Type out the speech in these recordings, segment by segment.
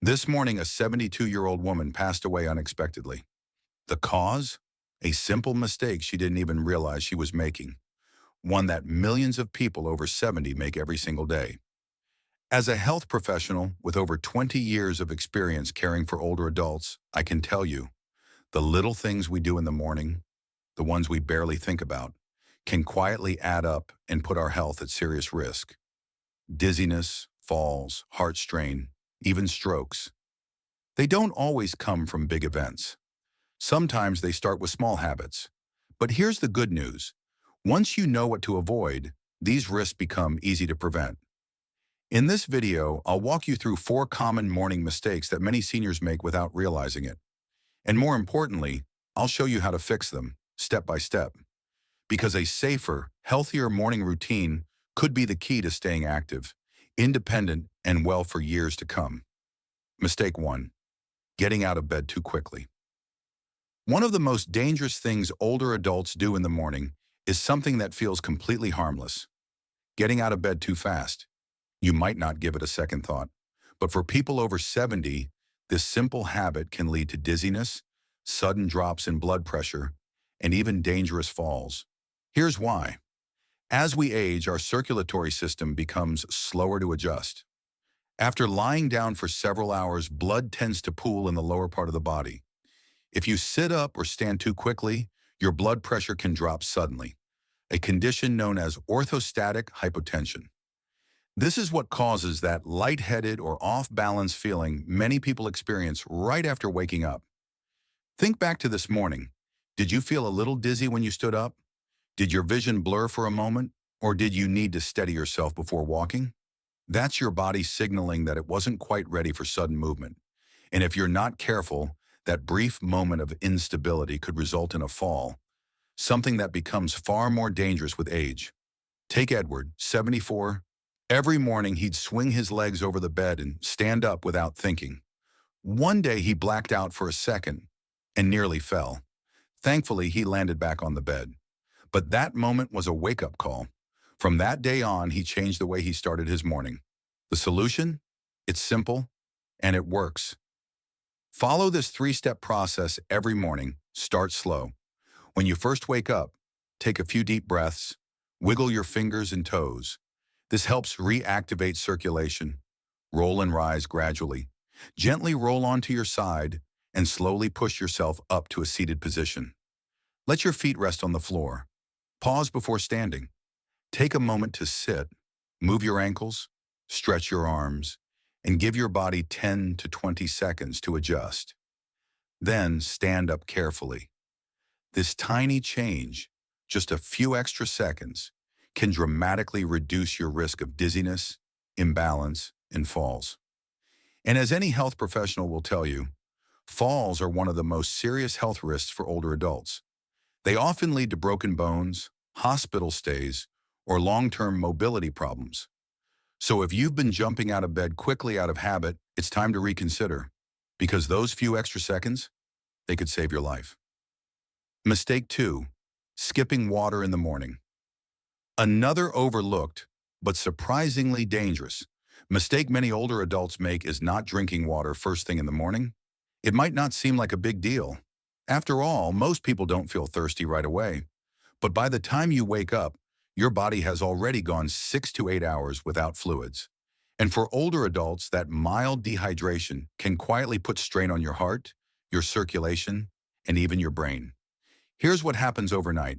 This morning, a 72-year-old woman passed away unexpectedly. The cause? A simple mistake she didn't even realize she was making, one that millions of people over 70 make every single day. As a health professional with over 20 years of experience caring for older adults, I can tell you, the little things we do in the morning, the ones we barely think about, can quietly add up and put our health at serious risk. Dizziness, falls, heart strain, even strokes. They don't always come from big events. Sometimes they start with small habits. But here's the good news. Once you know what to avoid, these risks become easy to prevent. In this video, I'll walk you through 4 common morning mistakes that many seniors make without realizing it. And more importantly, I'll show you how to fix them, step by step. Because a safer, healthier morning routine could be the key to staying active, independent, and well for years to come. Mistake 1. Getting out of bed too quickly. One of the most dangerous things older adults do in the morning is something that feels completely harmless. Getting out of bed too fast. You might not give it a second thought, but for people over 70, this simple habit can lead to dizziness, sudden drops in blood pressure, and even dangerous falls. Here's why. As we age, our circulatory system becomes slower to adjust. After lying down for several hours, blood tends to pool in the lower part of the body. If you sit up or stand too quickly, your blood pressure can drop suddenly, a condition known as orthostatic hypotension. This is what causes that lightheaded or off-balance feeling many people experience right after waking up. Think back to this morning. Did you feel a little dizzy when you stood up? Did your vision blur for a moment? Or did you need to steady yourself before walking? That's your body signaling that it wasn't quite ready for sudden movement. And if you're not careful, that brief moment of instability could result in a fall, something that becomes far more dangerous with age. Take Edward, 74. Every morning he'd swing his legs over the bed and stand up without thinking. One day he blacked out for a second and nearly fell. Thankfully, he landed back on the bed. But that moment was a wake-up call. From that day on, he changed the way he started his morning. The solution? It's simple, and it works. Follow this 3-step process every morning. Start slow. When you first wake up, take a few deep breaths, wiggle your fingers and toes. This helps reactivate circulation. Roll and rise gradually. Gently roll onto your side and slowly push yourself up to a seated position. Let your feet rest on the floor. Pause before standing. Take a moment to sit, move your ankles, stretch your arms, and give your body 10 to 20 seconds to adjust. Then stand up carefully. This tiny change, just a few extra seconds, can dramatically reduce your risk of dizziness, imbalance, and falls. And as any health professional will tell you, falls are one of the most serious health risks for older adults. They often lead to broken bones, hospital stays, or long-term mobility problems. So if you've been jumping out of bed quickly out of habit, it's time to reconsider, because those few extra seconds, they could save your life. Mistake 2, skipping water in the morning. Another overlooked, but surprisingly dangerous, mistake many older adults make is not drinking water first thing in the morning. It might not seem like a big deal. After all, most people don't feel thirsty right away. But by the time you wake up, your body has already gone 6 to 8 hours without fluids. And for older adults, that mild dehydration can quietly put strain on your heart, your circulation, and even your brain. Here's what happens overnight.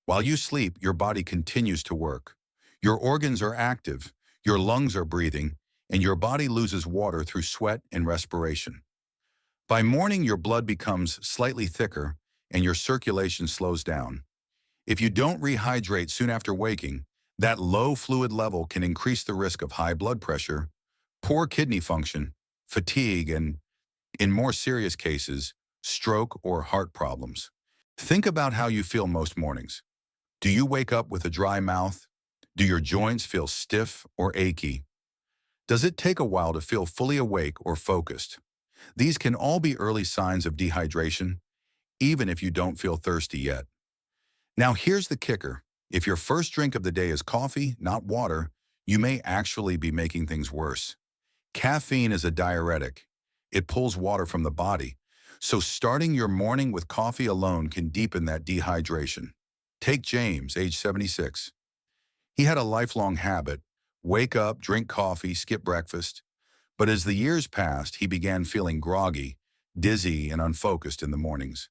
While you sleep, your body continues to work. Your organs are active, your lungs are breathing, and your body loses water through sweat and respiration. By morning, your blood becomes slightly thicker and your circulation slows down. If you don't rehydrate soon after waking, that low fluid level can increase the risk of high blood pressure, poor kidney function, fatigue, and, in more serious cases, stroke or heart problems. Think about how you feel most mornings. Do you wake up with a dry mouth? Do your joints feel stiff or achy? Does it take a while to feel fully awake or focused? These can all be early signs of dehydration, even if you don't feel thirsty yet. Now here's the kicker. If your first drink of the day is coffee, not water, you may actually be making things worse. Caffeine is a diuretic. It pulls water from the body. So starting your morning with coffee alone can deepen that dehydration. Take James, age 76. He had a lifelong habit: wake up, drink coffee, skip breakfast. But as the years passed, he began feeling groggy, dizzy, and unfocused in the mornings.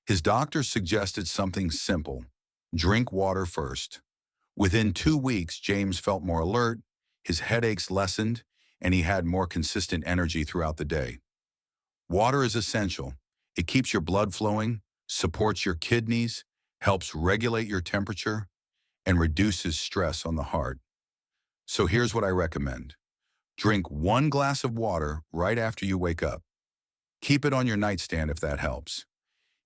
His doctor suggested something simple: drink water first. Within 2 weeks, James felt more alert, his headaches lessened, and he had more consistent energy throughout the day. Water is essential. It keeps your blood flowing, supports your kidneys, helps regulate your temperature, and reduces stress on the heart. So here's what I recommend. Drink 1 glass of water right after you wake up. Keep it on your nightstand if that helps.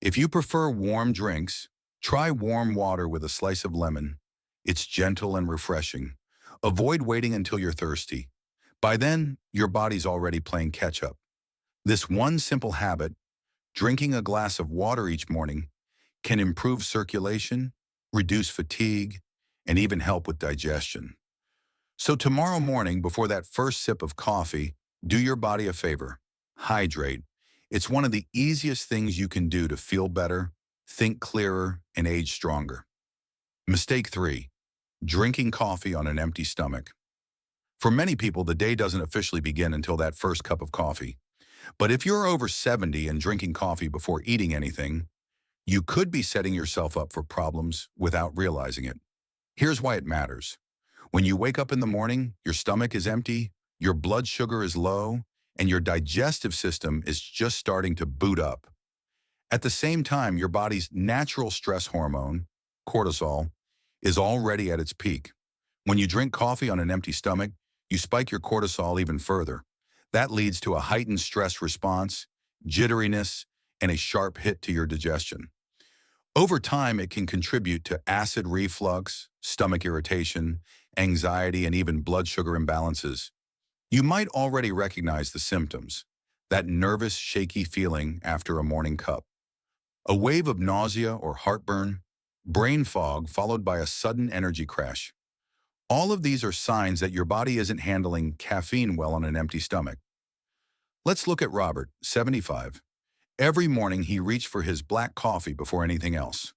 If you prefer warm drinks, try warm water with a slice of lemon. It's gentle and refreshing. Avoid waiting until you're thirsty. By then, your body's already playing catch-up. This one simple habit, drinking a glass of water each morning, can improve circulation, reduce fatigue, and even help with digestion. So tomorrow morning, before that first sip of coffee, do your body a favor. Hydrate. It's one of the easiest things you can do to feel better, think clearer, and age stronger. Mistake 3. Drinking coffee on an empty stomach. For many people, the day doesn't officially begin until that first cup of coffee. But if you're over 70 and drinking coffee before eating anything, you could be setting yourself up for problems without realizing it. Here's why it matters. When you wake up in the morning, your stomach is empty, your blood sugar is low, and your digestive system is just starting to boot up. At the same time, your body's natural stress hormone, cortisol, is already at its peak. When you drink coffee on an empty stomach, you spike your cortisol even further. That leads to a heightened stress response, jitteriness, and a sharp hit to your digestion. Over time, it can contribute to acid reflux, stomach irritation, anxiety, and even blood sugar imbalances. You might already recognize the symptoms: that nervous, shaky feeling after a morning cup, a wave of nausea or heartburn, brain fog followed by a sudden energy crash. All of these are signs that your body isn't handling caffeine well on an empty stomach. Let's look at Robert, 75. Every morning he reached for his black coffee before anything else.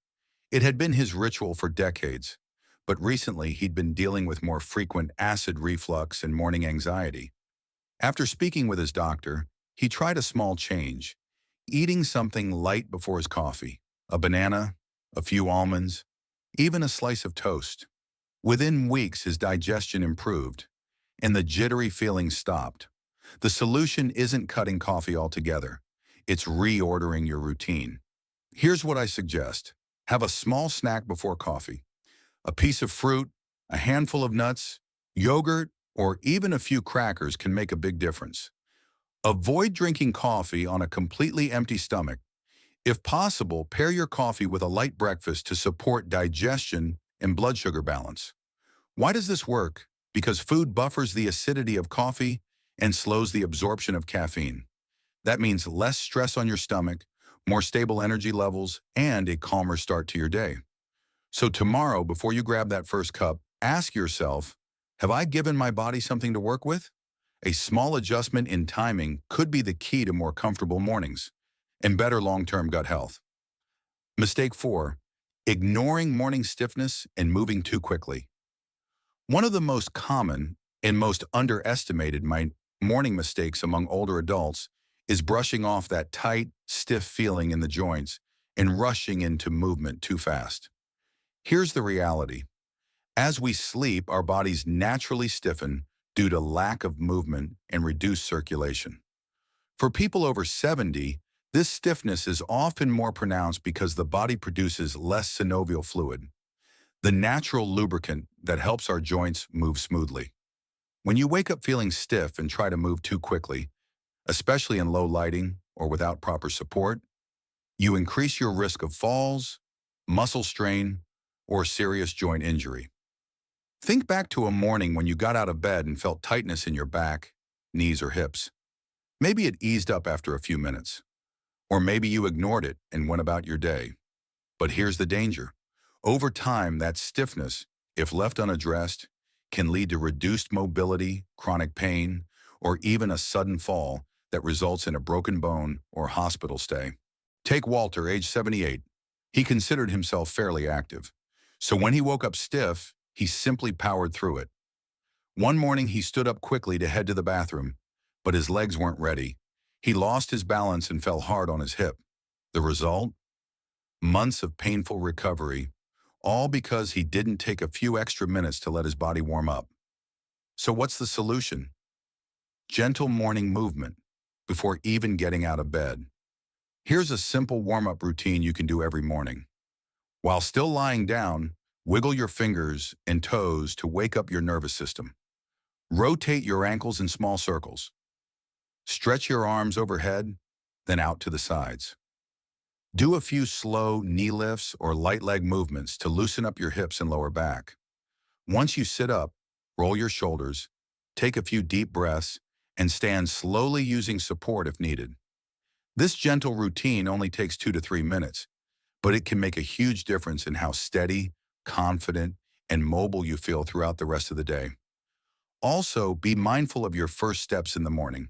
It had been his ritual for decades, but recently he'd been dealing with more frequent acid reflux and morning anxiety. After speaking with his doctor, he tried a small change: eating something light before his coffee, a banana, a few almonds, even a slice of toast. Within weeks, his digestion improved, and the jittery feeling stopped. The solution isn't cutting coffee altogether. It's reordering your routine. Here's what I suggest. Have a small snack before coffee: a piece of fruit, a handful of nuts, yogurt, or even a few crackers can make a big difference. Avoid drinking coffee on a completely empty stomach. If possible, pair your coffee with a light breakfast to support digestion and blood sugar balance. Why does this work? Because food buffers the acidity of coffee and slows the absorption of caffeine. That means less stress on your stomach, more stable energy levels, and a calmer start to your day. So tomorrow, before you grab that first cup, ask yourself, have I given my body something to work with? A small adjustment in timing could be the key to more comfortable mornings and better long-term gut health. Mistake 4. Ignoring morning stiffness and moving too quickly. One of the most common and most underestimated morning mistakes among older adults is brushing off that tight, stiff feeling in the joints and rushing into movement too fast. Here's the reality. As we sleep, our bodies naturally stiffen due to lack of movement and reduced circulation. For people over 70, this stiffness is often more pronounced because the body produces less synovial fluid, the natural lubricant that helps our joints move smoothly. When you wake up feeling stiff and try to move too quickly, especially in low lighting or without proper support, you increase your risk of falls, muscle strain, or serious joint injury. Think back to a morning when you got out of bed and felt tightness in your back, knees, or hips. Maybe it eased up after a few minutes. Or maybe you ignored it and went about your day. But here's the danger. Over time, that stiffness, if left unaddressed, can lead to reduced mobility, chronic pain, or even a sudden fall that results in a broken bone or hospital stay. Take Walter, age 78. He considered himself fairly active. So when he woke up stiff, he simply powered through it. One morning, he stood up quickly to head to the bathroom, but his legs weren't ready. He lost his balance and fell hard on his hip. The result? Months of painful recovery, all because he didn't take a few extra minutes to let his body warm up. So what's the solution? Gentle morning movement before even getting out of bed. Here's a simple warm-up routine you can do every morning. While still lying down, wiggle your fingers and toes to wake up your nervous system. Rotate your ankles in small circles. Stretch your arms overhead, then out to the sides. Do a few slow knee lifts or light leg movements to loosen up your hips and lower back. Once you sit up, roll your shoulders, take a few deep breaths, and stand slowly using support if needed. This gentle routine only takes 2 to 3 minutes, but it can make a huge difference in how steady, confident, and mobile you feel throughout the rest of the day. Also, be mindful of your first steps in the morning.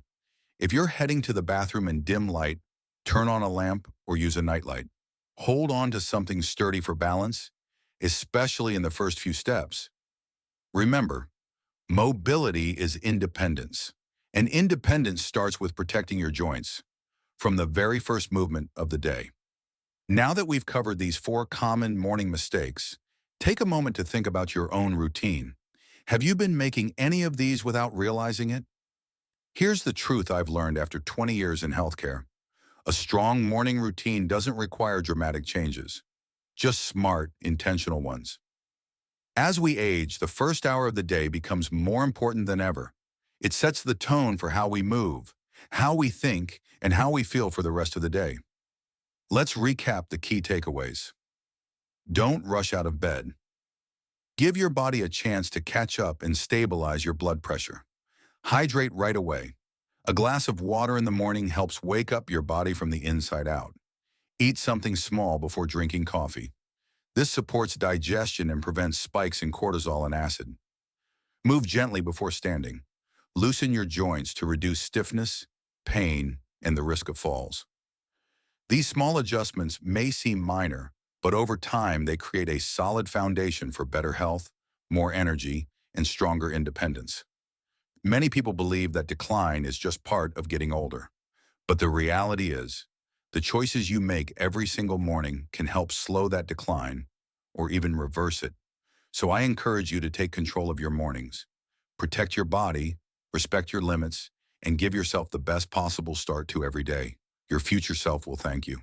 If you're heading to the bathroom in dim light, turn on a lamp or use a nightlight. Hold on to something sturdy for balance, especially in the first few steps. Remember, mobility is independence, and independence starts with protecting your joints from the very first movement of the day. Now that we've covered these 4 common morning mistakes, take a moment to think about your own routine. Have you been making any of these without realizing it? Here's the truth I've learned after 20 years in healthcare. A strong morning routine doesn't require dramatic changes, just smart, intentional ones. As we age, the first hour of the day becomes more important than ever. It sets the tone for how we move, how we think, and how we feel for the rest of the day. Let's recap the key takeaways. Don't rush out of bed. Give your body a chance to catch up and stabilize your blood pressure. Hydrate right away. A glass of water in the morning helps wake up your body from the inside out. Eat something small before drinking coffee. This supports digestion and prevents spikes in cortisol and acid. Move gently before standing. Loosen your joints to reduce stiffness, pain, and the risk of falls. These small adjustments may seem minor, but over time they create a solid foundation for better health, more energy, and stronger independence. Many people believe that decline is just part of getting older. But the reality is, the choices you make every single morning can help slow that decline or even reverse it. So I encourage you to take control of your mornings. Protect your body, respect your limits, and give yourself the best possible start to every day. Your future self will thank you.